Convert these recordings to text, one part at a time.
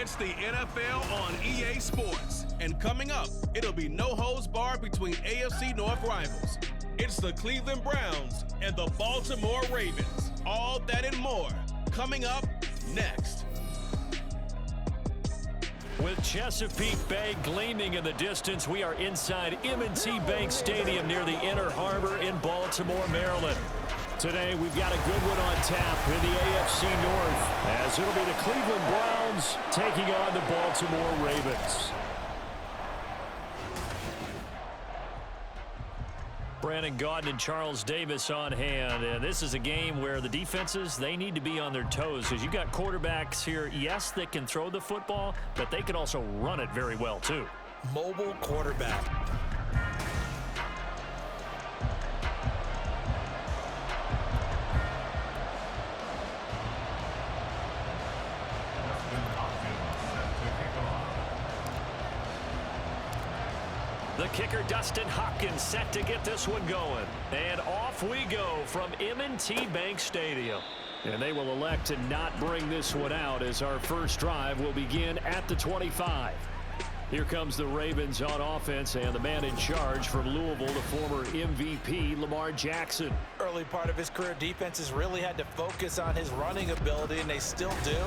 It's the NFL on EA Sports. And coming up, it'll be no holds barred between AFC North rivals. It's the Cleveland Browns and the Baltimore Ravens. All that and more coming up next. With Chesapeake Bay gleaming in the distance, we are inside M&T Bank Stadium near the Inner Harbor in Baltimore, Maryland. Today, we've got a good one on tap in the AFC North, as it'll be the Cleveland Browns taking on the Baltimore Ravens. Brandon Gaudin and Charles Davis on hand, and this is a game where the defenses, they need to be on their toes, because you've got quarterbacks here, yes, that can throw the football, but they can also run it very well, too. Mobile quarterback. The kicker, Dustin Hopkins, set to get this one going. And off we go from M&T Bank Stadium. And they will elect to not bring this one out, as our first drive will begin at the 25. Here comes the Ravens on offense, and the man in charge from Louisville, the former MVP, Lamar Jackson. Early part of his career, defenses really had to focus on his running ability, and they still do.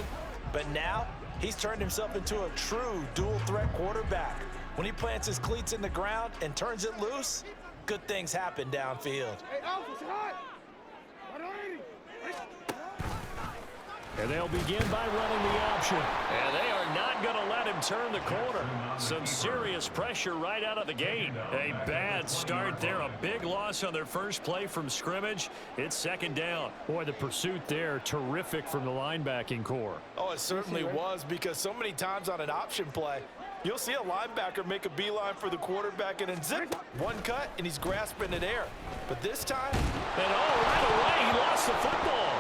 But now, he's turned himself into a true dual-threat quarterback. When he plants his cleats in the ground and turns it loose, good things happen downfield. And they'll begin by running the option. And they are not going to let him turn the corner. Some serious pressure right out of the gate. A bad start there. A big loss on their first play from scrimmage. It's second down. Boy, the pursuit there, terrific from the linebacking core. Oh, it certainly was, because so many times on an option play, you'll see a linebacker make a beeline for the quarterback and then zip, one cut, and he's grasping it air. But this time, and right away, he lost the football.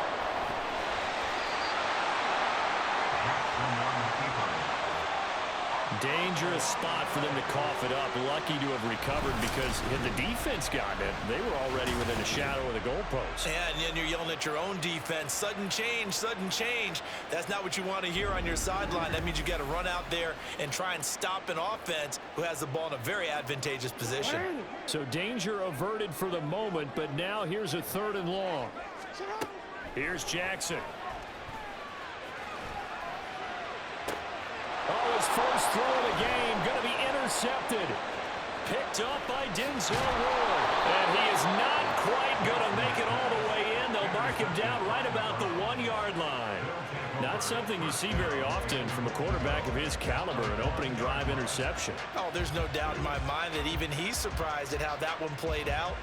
Dangerous spot for them to cough it up. Lucky to have recovered, because had the defense gotten it, they were already within a shadow of the goalpost. Yeah, and then you're yelling at your own defense. Sudden change, sudden change. That's not what you want to hear on your sideline. That means you got to run out there and try and stop an offense who has the ball in a very advantageous position. So danger averted for the moment, but now here's a 3rd and long. Here's Jackson. Oh, his first throw of the game, going to be intercepted. Picked up by Denzel Ward. And he is not quite going to make it all the way in. They'll mark him down right about the 1-yard line. Not something you see very often from a quarterback of his caliber, an opening drive interception. Oh, there's no doubt in my mind that even he's surprised at how that one played out.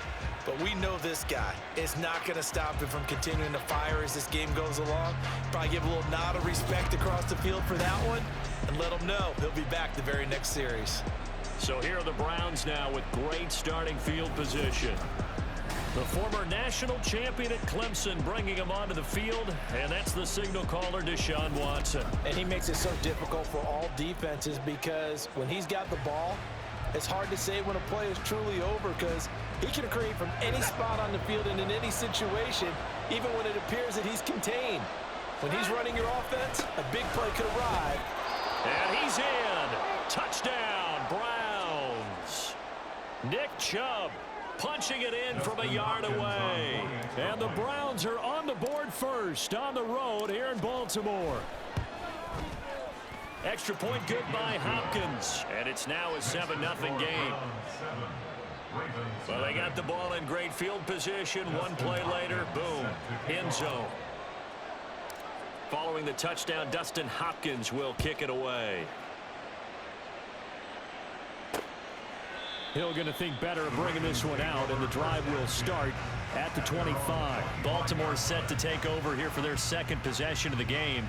But we know this guy is not going to stop him from continuing to fire as this game goes along. Probably give a little nod of respect across the field for that one, and let him know he'll be back the very next series. So here are the Browns now with great starting field position. The former national champion at Clemson bringing him onto the field, and that's the signal caller, Deshaun Watson. And he makes it so difficult for all defenses, because when he's got the ball, it's hard to say when a play is truly over, because he can create from any spot on the field and in any situation, even when it appears that he's contained. When he's running your offense, a big play could arrive. And he's in. Touchdown, Browns. Nick Chubb punching it in from a yard away. And the Browns are on the board first on the road here in Baltimore. Extra point good by Hopkins. And it's now a 7-0 game. Well, they got the ball in great field position. One play later, boom, end zone. Following the touchdown, Dustin Hopkins will kick it away. Hill going to think better of bringing this one out, and the drive will start at the 25. Baltimore set to take over here for their second possession of the game.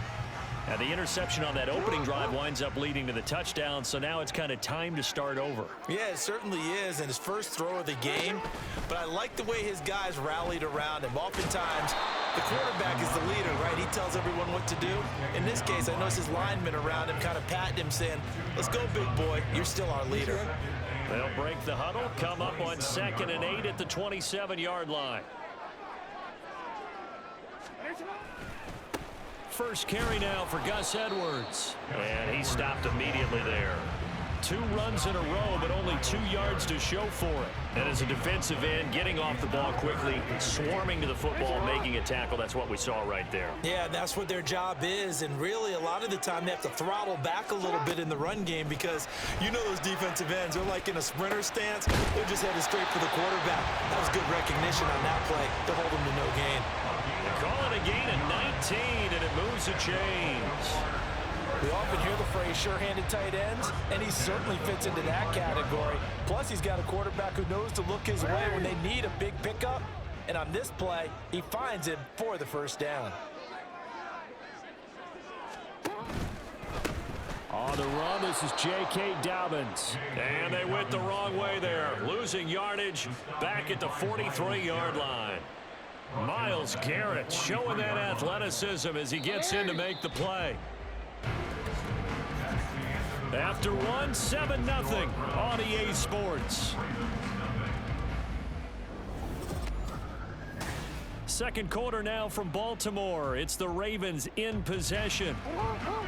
And the interception on that opening drive winds up leading to the touchdown, so now it's kind of time to start over. Yeah, it certainly is, and his first throw of the game. But I like the way his guys rallied around him. Oftentimes, the quarterback is the leader, right? He tells everyone what to do. In this case, I noticed his linemen around him kind of patting him, saying, "Let's go, big boy. You're still our leader." They'll break the huddle, come up on 2nd and 8 at the 27-yard line. First carry now for Gus Edwards. And he stopped immediately there. 2 runs in a row, but only 2 yards to show for it. And as a defensive end, getting off the ball quickly, swarming to the football, making a tackle, that's what we saw right there. Yeah, that's what their job is, and really a lot of the time they have to throttle back a little bit in the run game because you know those defensive ends are like in a sprinter stance. They're just headed straight for the quarterback. That was good recognition on that play to hold them to no gain. They call it a gain of 19, and it moves the chains. We often hear the phrase sure-handed tight ends, and he certainly fits into that category. Plus, he's got a quarterback who knows to look his way when they need a big pickup. And on this play, he finds him for the first down. On the run, this is J.K. Dobbins. And they went the wrong way there, losing yardage back at the 43-yard line. Myles Garrett showing that athleticism as he gets in to make the play. After one, 7-0 on EA Sports. Second quarter now from Baltimore. It's the Ravens in possession.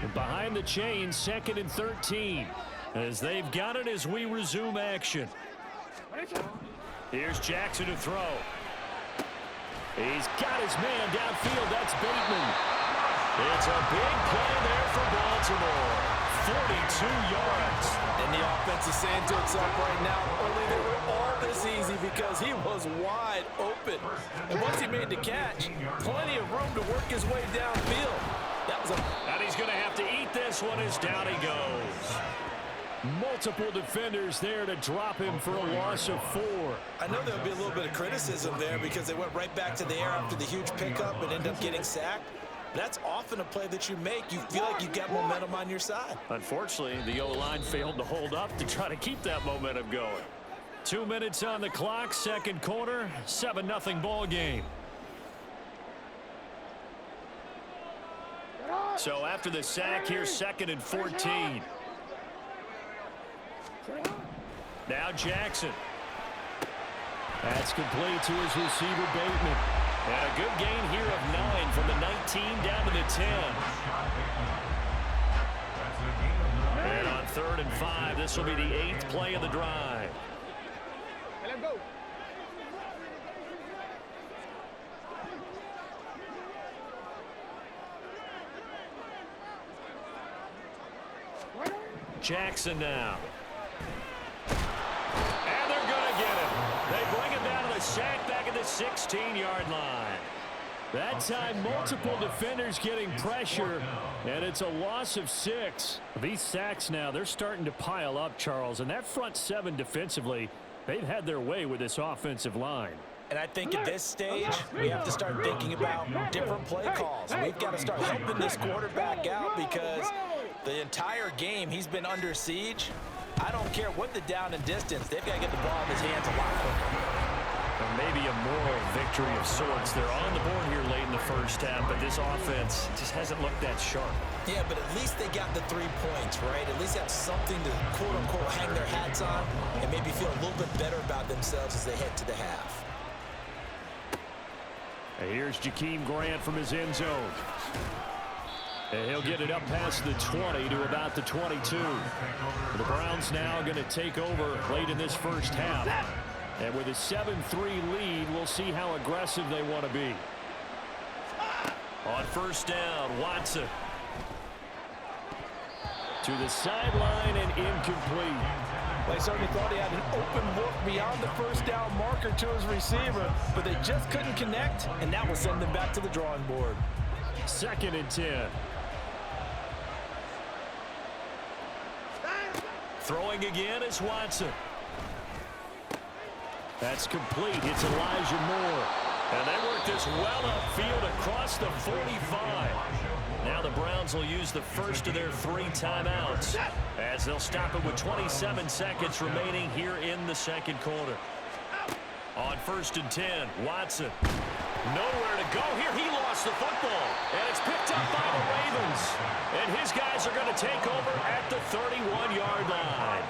And behind the chains, 2nd and 13. As they've got it as we resume action. Here's Jackson to throw. He's got his man downfield. That's Bateman. It's a big play there for Baltimore. 42 yards. And the offense is saying to itself right now, only they were all this easy because he was wide open. And once he made the catch, plenty of room to work his way downfield. That was And he's going to have to eat this one as down he goes. Multiple defenders there to drop him for a loss of 4. I know there'll be a little bit of criticism there because they went right back to the air after the huge pickup and ended up getting sacked. That's often a play that you make. You feel like you've got momentum on your side. Unfortunately, the O-line failed to hold up to try to keep that momentum going. 2 minutes on the clock, second quarter, 7-0 ball game. So after the sack, here's 2nd and 14. Now Jackson. That's complete to his receiver, Bateman. And a good gain here of 9 from the 19 down to the 10. And on 3rd and 5, this will be the 8th play of the drive. Jackson now. And they're going to get him. They bring him down to the sack back at the 16-yard line. That time, multiple defenders getting pressure, and it's a loss of 6. These sacks now, they're starting to pile up, Charles, and that front 7 defensively, they've had their way with this offensive line. And I think at this stage, we have to start thinking about different play calls. We've got to start helping this quarterback out because the entire game he's been under siege. I don't care what the down and distance, they've got to get the ball in his hands a lot quicker. Or maybe a moral victory of sorts. They're on the board here late in the first half, but this offense just hasn't looked that sharp. Yeah, but at least they got the 3 points, right? At least have something to, quote-unquote, hang their hats on and maybe feel a little bit better about themselves as they head to the half. And here's Jakeem Grant from his end zone. And he'll get it up past the 20 to about the 22. The Browns now going to take over late in this first half. And with a 7-3 lead, we'll see how aggressive they want to be. On first down, Watson. To the sideline and incomplete. They certainly thought he had an open look beyond the first down marker to his receiver, but they just couldn't connect, and that will send them back to the drawing board. 2nd and 10. Throwing again is Watson. That's complete. It's Elijah Moore. And they work this well upfield across the 45. Now the Browns will use the first of their 3 timeouts as they'll stop it with 27 seconds remaining here in the second quarter. On 1st and 10, Watson. Nowhere to go here. He lost the football. And it's picked up by the Ravens. And his guys are going to take over at the 31-yard line.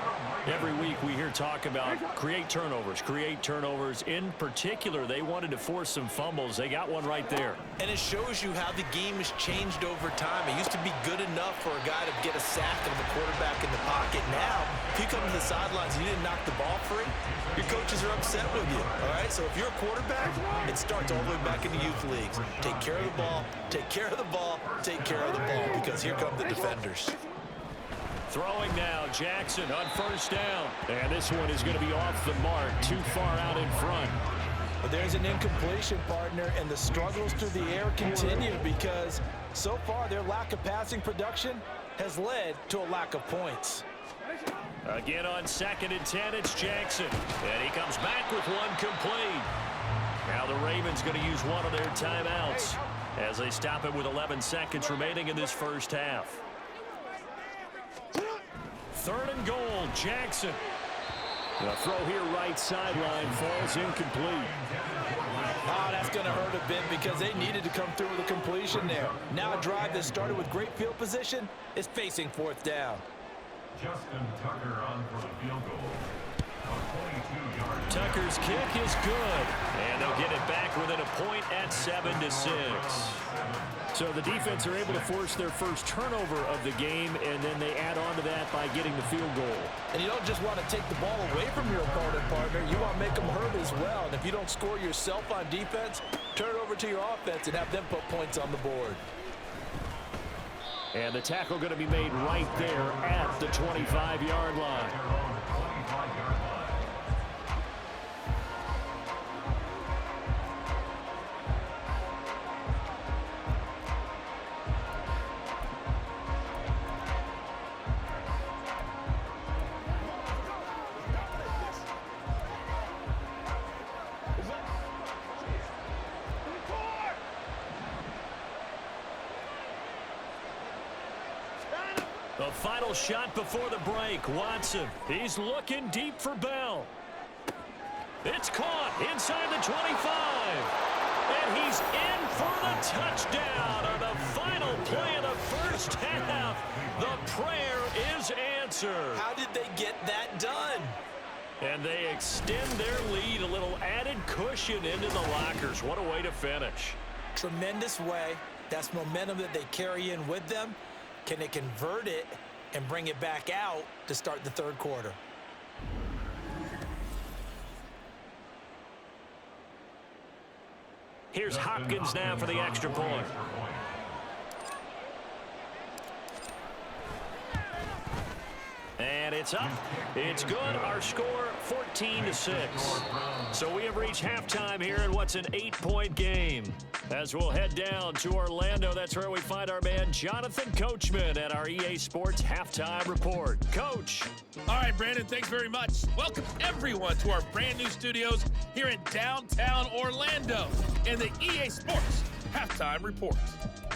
Every week we hear talk about create turnovers. In particular, they wanted to force some fumbles. They got one right there. And it shows you how the game has changed over time. It used to be good enough for a guy to get a sack of the quarterback in the pocket. Now, if you come to the sidelines and you didn't knock the ball free, your coaches are upset with you. All right, so if you're a quarterback, it starts all the way back in the youth leagues. Take care of the ball, take care of the ball, take care of the ball, because here come the defenders. Throwing now, Jackson on first down. And this one is going to be off the mark, too far out in front. But there's an incompletion, partner, and the struggles through the air continue because so far their lack of passing production has led to a lack of points. Again on 2nd and 10, it's Jackson. And he comes back with one complete. Now the Ravens going to use one of their timeouts as they stop it with 11 seconds remaining in this first half. 3rd and goal, Jackson. The throw here right sideline falls incomplete. Oh, that's going to hurt a bit because they needed to come through with a completion there. Now a drive that started with great field position is facing 4th down. Justin Tucker on for the field goal. Tucker's kick is good, and they'll get it back within a point at 7-6. So the defense are able to force their first turnover of the game, and then they add on to that by getting the field goal. And you don't just want to take the ball away from your opponent, partner. You want to make them hurt as well. And if you don't score yourself on defense, turn it over to your offense and have them put points on the board. And the tackle going to be made right there at the 25-yard line. The final shot before the break. Watson, he's looking deep for Bell. It's caught inside the 25. And he's in for the touchdown on the final play of the first half. The prayer is answered. How did they get that done? And they extend their lead, a little added cushion into the lockers. What a way to finish. Tremendous way. That's momentum that they carry in with them. Can they convert it and bring it back out to start the 3rd quarter? Here's Hopkins now for the extra point. And it's up. It's good. Our score, 14-6. So we have reached halftime here in what's an 8-point game. As we'll head down to Orlando, that's where we find our man Jonathan Coachman at our EA Sports Halftime Report. Coach. All right, Brandon, thanks very much. Welcome, everyone, to our brand new studios here in downtown Orlando in the EA Sports Halftime Report.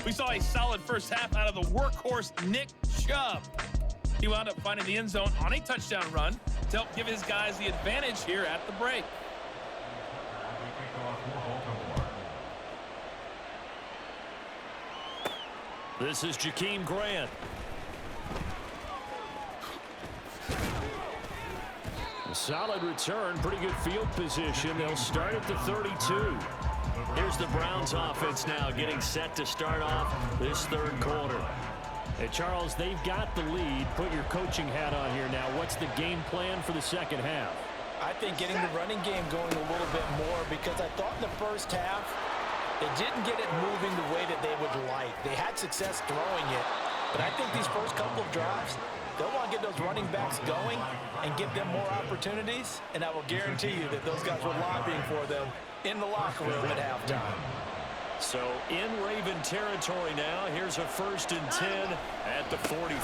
We saw a solid first half out of the workhorse Nick Chubb. He wound up finding the end zone on a touchdown run to help give his guys the advantage here at the break. This is Jakeem Grant. A solid return, pretty good field position. They'll start at the 32. Here's the Browns offense now getting set to start off this 3rd quarter. Hey, Charles, they've got the lead. Put your coaching hat on here now. What's the game plan for the 2nd half? I think getting the running game going a little bit more because I thought in the first half they didn't get it moving the way that they would like. They had success throwing it, but I think these first couple of drives, they'll want to get those running backs going and give them more opportunities, and I will guarantee you that those guys were lobbying for them in the locker room at halftime. So in Raven territory now, here's a 1st and 10 at the 43.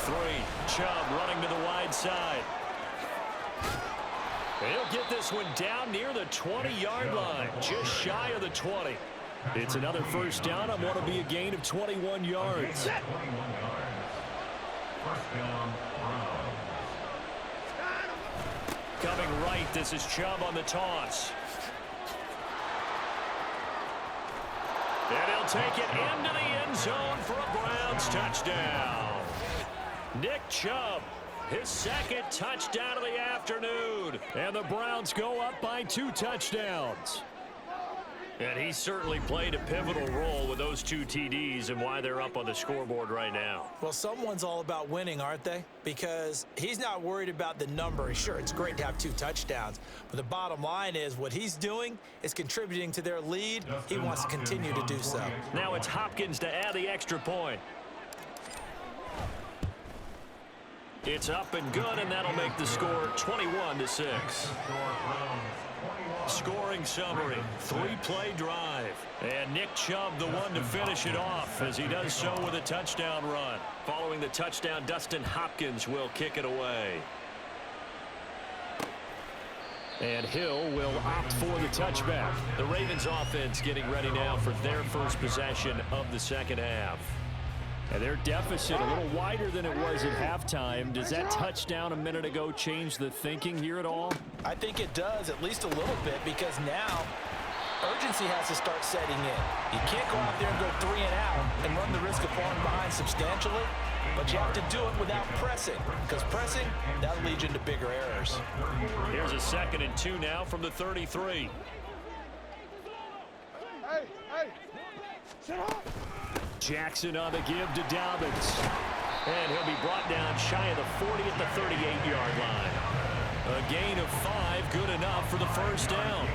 Chubb running to the wide side. He'll get this one down near the 20-yard line, just shy of the 20. It's another first down on what will be a gain of 21 yards. Coming right, this is Chubb on the toss. And he'll take it into the end zone for a Browns touchdown. Nick Chubb his second touchdown of the afternoon. And the Browns go up by 2 touchdowns. And he certainly played a pivotal role with those 2 TDs and why they're up on the scoreboard right now. Well, someone's all about winning, aren't they? Because he's not worried about the number. Sure, it's great to have 2 touchdowns, but the bottom line is what he's doing is contributing to their lead. He wants to continue to do so. Now it's Hopkins to add the extra point. It's up and good, and that'll make the score 21-6. Scoring summary, 3-play drive. And Nick Chubb the one to finish it off as he does so with a touchdown run. Following the touchdown, Dustin Hopkins will kick it away. And Hill will opt for the touchback. The Ravens offense getting ready now for their first possession of the second half. And their deficit a little wider than it was at halftime. Does that touchdown a minute ago change the thinking here at all? I think it does, at least a little bit, because now urgency has to start setting in. You can't go out there and go 3 and out and run the risk of falling behind substantially, but you have to do it without pressing, because pressing, that'll lead you into bigger errors. Here's a 2nd and 2 now from the 33. Hey, sit up. Jackson on the give to Dobbins. And he'll be brought down shy of the 40 at the 38-yard line. A gain of 5, good enough for the first down.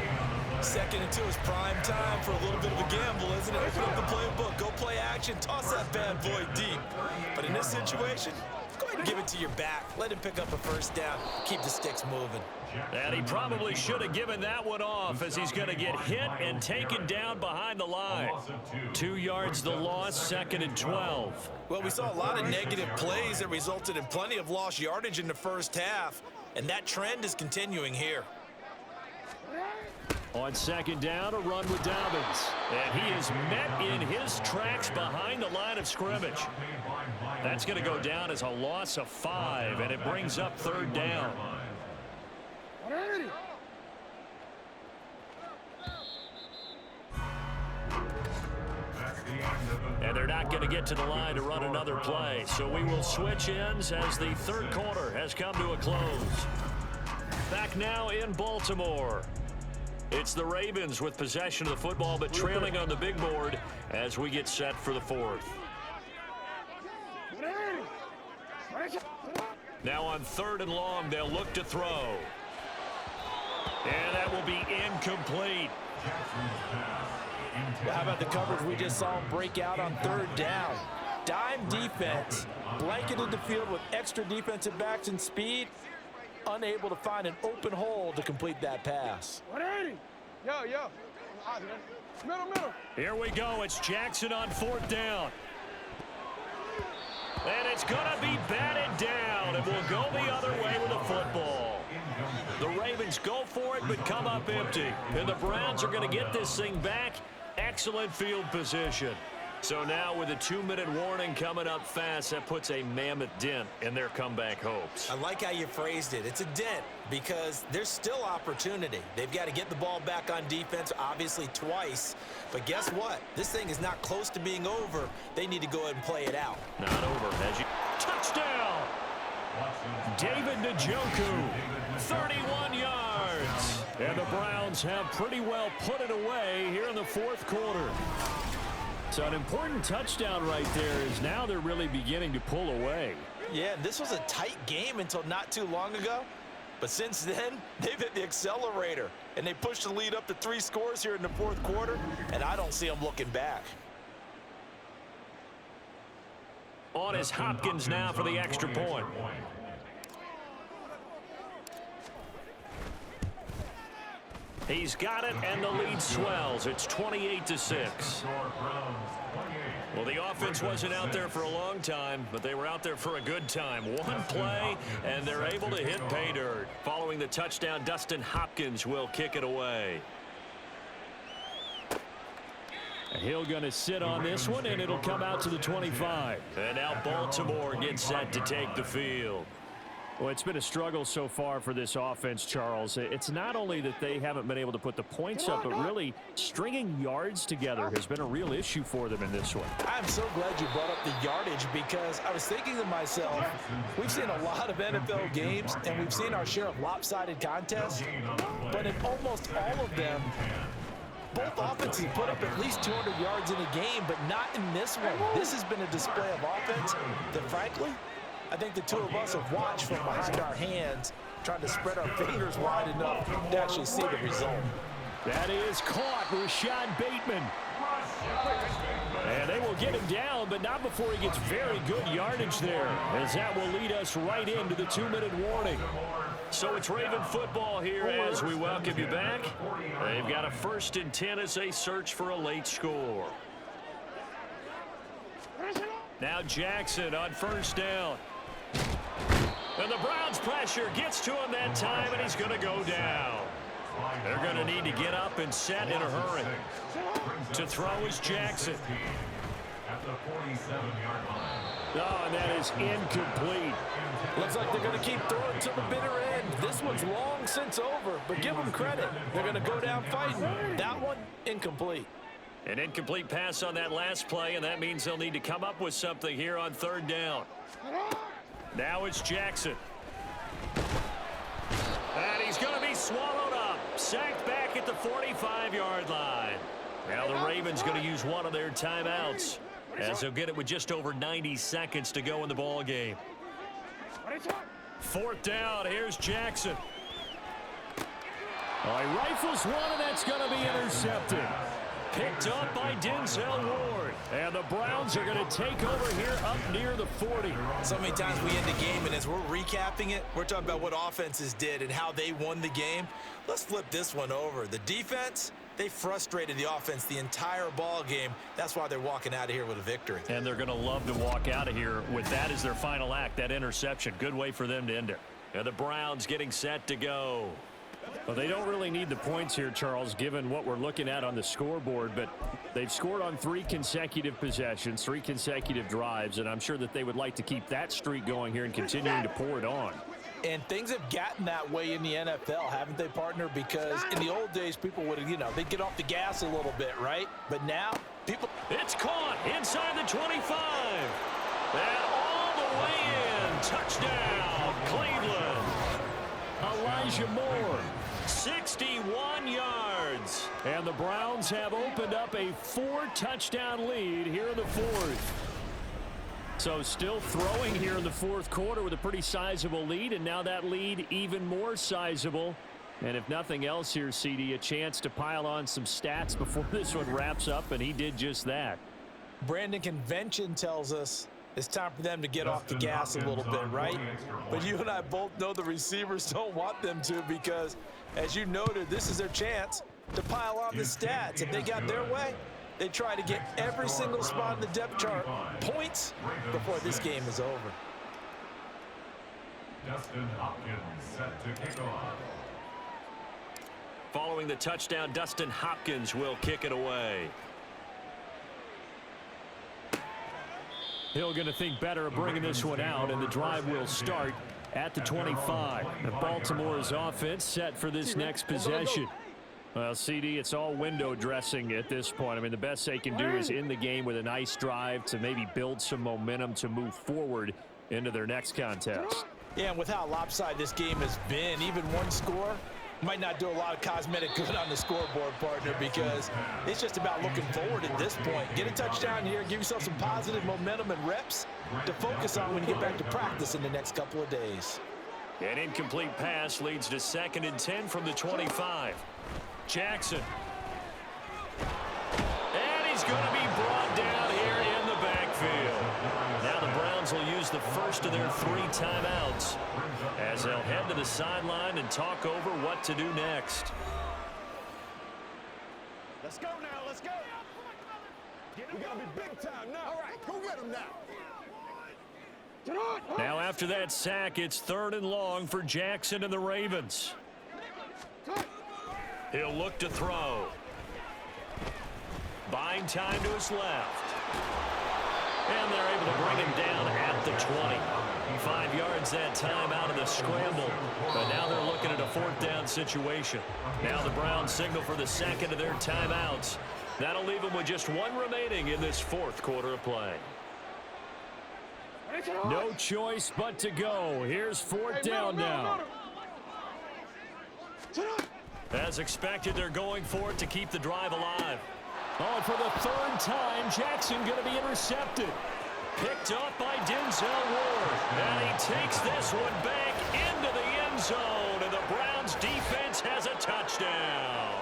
2nd and 2 is prime time for a little bit of a gamble, isn't it? Open up the playbook, go play action, toss that bad boy deep. But in this situation, go ahead and give it to your back. Let him pick up a first down, keep the sticks moving. And he probably should have given that one off as he's going to get hit and taken down behind the line. 2 yards the loss, 2nd and 12. Well, we saw a lot of negative plays that resulted in plenty of lost yardage in the first half, and that trend is continuing here. On 2nd down, a run with Dobbins. And he is met in his tracks behind the line of scrimmage. That's going to go down as a loss of 5, and it brings up 3rd down. And they're not going to get to the line to run another play. So we will switch ends as the 3rd quarter has come to a close. Back now in Baltimore. It's the Ravens with possession of the football, but trailing on the big board as we get set for the 4th. Now on 3rd and long, they'll look to throw. And that will be incomplete. How about the coverage we just saw break out on 3rd down? Dime defense, blanketed the field with extra defensive backs and speed, unable to find an open hole to complete that pass. Yo. Middle. Here we go. It's Jackson on 4th down. And it's going to be batted down, and we'll go the other way with the football. The Ravens go for it, but come up empty. And the Browns are going to get this thing back. Excellent field position. So now with a 2-minute warning coming up fast, that puts a mammoth dent in their comeback hopes. I like how you phrased it. It's a dent because there's still opportunity. They've got to get the ball back on defense, obviously twice. But guess what? This thing is not close to being over. They need to go ahead and play it out. Not over, as you... Touchdown! David Njoku, 31 yards. And the Browns have pretty well put it away here in the 4th quarter. So an important touchdown right there is now they're really beginning to pull away. Yeah, this was a tight game until not too long ago. But since then, they've hit the accelerator. And they pushed the lead up to 3 scores here in the 4th quarter. And I don't see them looking back. On is Hopkins now for the extra point. He's got it, and the lead swells. It's 28-6. Well, the offense wasn't out there for a long time, but they were out there for a good time. One play, and they're able to hit pay dirt. Following the touchdown, Dustin Hopkins will kick it away. And Hill going to sit on this one, and it'll come out to the 25. And now Baltimore gets set to take the field. Well, it's been a struggle so far for this offense, Charles. It's not only that they haven't been able to put the points up, but really stringing yards together has been a real issue for them in this one. I'm so glad you brought up the yardage because I was thinking to myself, we've seen a lot of NFL games and we've seen our share of lopsided contests, but in almost all of them, both offenses put up at least 200 yards in a game, but not in this one. This has been a display of offense that, frankly, I think the two of us have watched from behind our hands, trying to spread our fingers wide enough to actually see the result. That is caught, Rashad Bateman. And they will get him down, but not before he gets very good yardage there, as that will lead us right into the 2-minute warning. So it's Raven football here as we welcome you back. They've got a 1st and 10 as they search for a late score. Now Jackson on 1st down. And the Browns pressure gets to him that time, and he's going to go down. They're going to need to get up and set in a hurry. To throw is Jackson. At the 47-yard line. Oh, and that is incomplete. Looks like they're going to keep throwing to the bitter end. This one's long since over, but give them credit. They're going to go down fighting. That one, incomplete. An incomplete pass on that last play, and that means they'll need to come up with something here on 3rd down. Now it's Jackson. And he's going to be swallowed up. Sacked back at the 45-yard line. Now the Ravens going to use one of their timeouts, as they'll get it with just over 90 seconds to go in the ball game. 4th down. Here's Jackson. Oh, he rifles one, and that's going to be intercepted. Picked up by Denzel Ward. And the Browns are going to take over here up near the 40. So many times we end the game, and as we're recapping it, we're talking about what offenses did and how they won the game. Let's flip this one over. The defense, they frustrated the offense the entire ball game. That's why they're walking out of here with a victory. And they're going to love to walk out of here with that as their final act, that interception. Good way for them to end it. And the Browns getting set to go. Well, they don't really need the points here, Charles, given what we're looking at on the scoreboard, but they've scored on 3 consecutive possessions, 3 consecutive drives, and I'm sure that they would like to keep that streak going here and continuing to pour it on. And things have gotten that way in the NFL, haven't they, partner? Because in the old days, people would, they'd get off the gas a little bit, right? But now, people... It's caught inside the 25. And all the way in. Touchdown, Cleveland. Elijah Moore, 61 yards. And the Browns have opened up a 4-touchdown lead here in the 4th. So still throwing here in the 4th quarter with a pretty sizable lead, and now that lead even more sizable. And if nothing else here, CD, a chance to pile on some stats before this one wraps up, and he did just that. Brandon, convention tells us it's time for them to get off the gas a little bit, right? But you and I both know the receivers don't want them to because, as you noted, this is their chance to pile on the stats. If they got their way, they try to get every single spot in the depth chart points before this game is over. Dustin Hopkins set to kick off. Following the touchdown, Dustin Hopkins will kick it away. Hill going to think better of bringing this one out, and the drive will start at the 25. The Baltimore's offense set for this next possession. Well, CD, it's all window dressing at this point. I mean, the best they can do is in the game with a nice drive to maybe build some momentum to move forward into their next contest. Yeah, and with how lopsided this game has been, even one score might not do a lot of cosmetic good on the scoreboard, partner, because it's just about looking forward at this point. Get a touchdown here, give yourself some positive momentum and reps to focus on when you get back to practice in the next couple of days. An incomplete pass leads to 2nd and 10 from the 25. Jackson. And he's going to be brought down here in the backfield. Now the Browns will use the first of their 3 timeouts as they'll head to the sideline and talk over what to do next. Let's go now, let's go. We got to be big time now. All right, go get him now. Now after that sack, it's 3rd and long for Jackson and the Ravens. He'll look to throw. Buying time to his left. And they're able to bring him down at the 20. 5 yards that time out of the scramble. But now they're looking at a 4th down situation. Now the Browns signal for the second of their timeouts. That'll leave them with just 1 remaining in this 4th quarter of play. No choice but to go. Here's 4th down now. As expected, they're going for it to keep the drive alive. Oh, and for the 3rd time, Jackson going to be intercepted. Picked up by Denzel Ward. And he takes this one back into the end zone. And the Browns defense has a touchdown.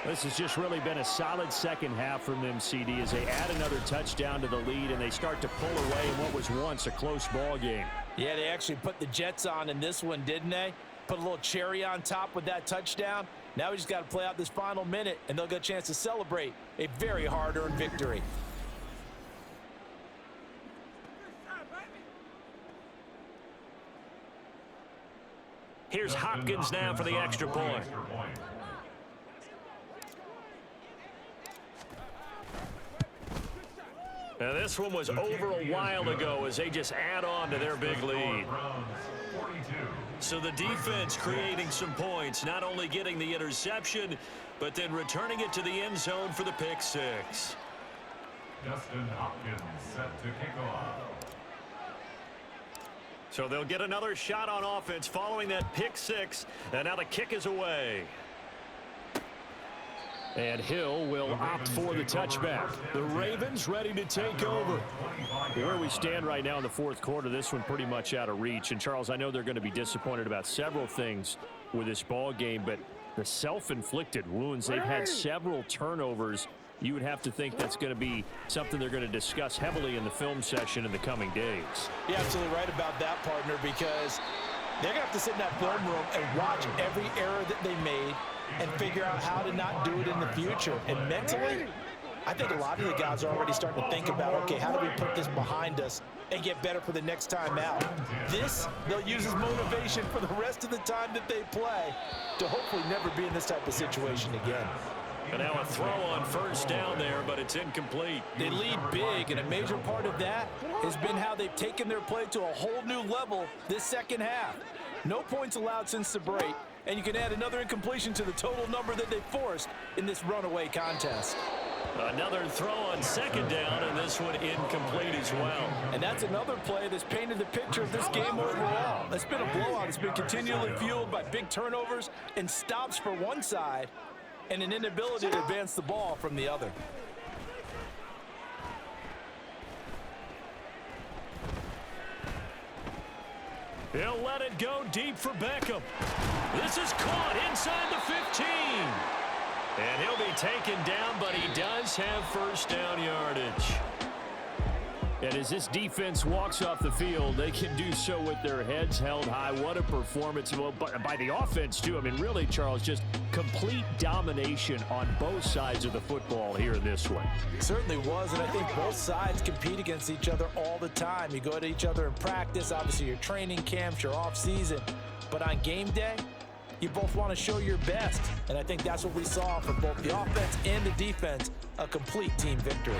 This has just really been a solid second half from them, CD, as they add another touchdown to the lead and they start to pull away in what was once a close ball game. Yeah, they actually put the Jets on in this one, didn't they? Put a little cherry on top with that touchdown. Now we just got to play out this final minute, and they'll get a chance to celebrate a very hard-earned victory. Here's Hopkins now for the extra point. Now this one was over a while ago as they just add on to their big lead. So the defense creating some points, not only getting the interception, but then returning it to the end zone for the pick 6. Dustin Hopkins set to kick off. So they'll get another shot on offense following that pick 6, and now the kick is away. And Hill will opt for the touchback. The Ravens ready to take over. Where we stand right now in the 4th quarter, this one pretty much out of reach. And, Charles, I know they're going to be disappointed about several things with this ball game, but the self-inflicted wounds, they've had several turnovers. You would have to think that's going to be something they're going to discuss heavily in the film session in the coming days. You're absolutely right about that, partner, because they're going to have to sit in that film room and watch every error that they made and figure out how to not do it in the future. And mentally, I think a lot of the guys are already starting to think about, okay, how do we put this behind us and get better for the next time out? This, they'll use as motivation for the rest of the time that they play to hopefully never be in this type of situation again. And now a throw on 1st down there, but it's incomplete. They lead big, and a major part of that has been how they've taken their play to a whole new level this second half. No points allowed since the break, and you can add another incompletion to the total number that they forced in this runaway contest. Another throw on 2nd down, and this one incomplete as well. And that's another play that's painted the picture of this game overall. It's been a blowout. It's been continually fueled by big turnovers and stops for one side and an inability to advance the ball from the other. He'll let it go deep for Beckham. This is caught inside the 15. And he'll be taken down, but he does have 1st down yardage. And as this defense walks off the field, they can do so with their heads held high. What a performance by the offense, too. I mean, really, Charles, just complete domination on both sides of the football here in this one. It certainly was, and I think both sides compete against each other all the time. You go at each other in practice, obviously your training camps, your off-season. But on game day, you both want to show your best. And I think that's what we saw from both the offense and the defense, a complete team victory.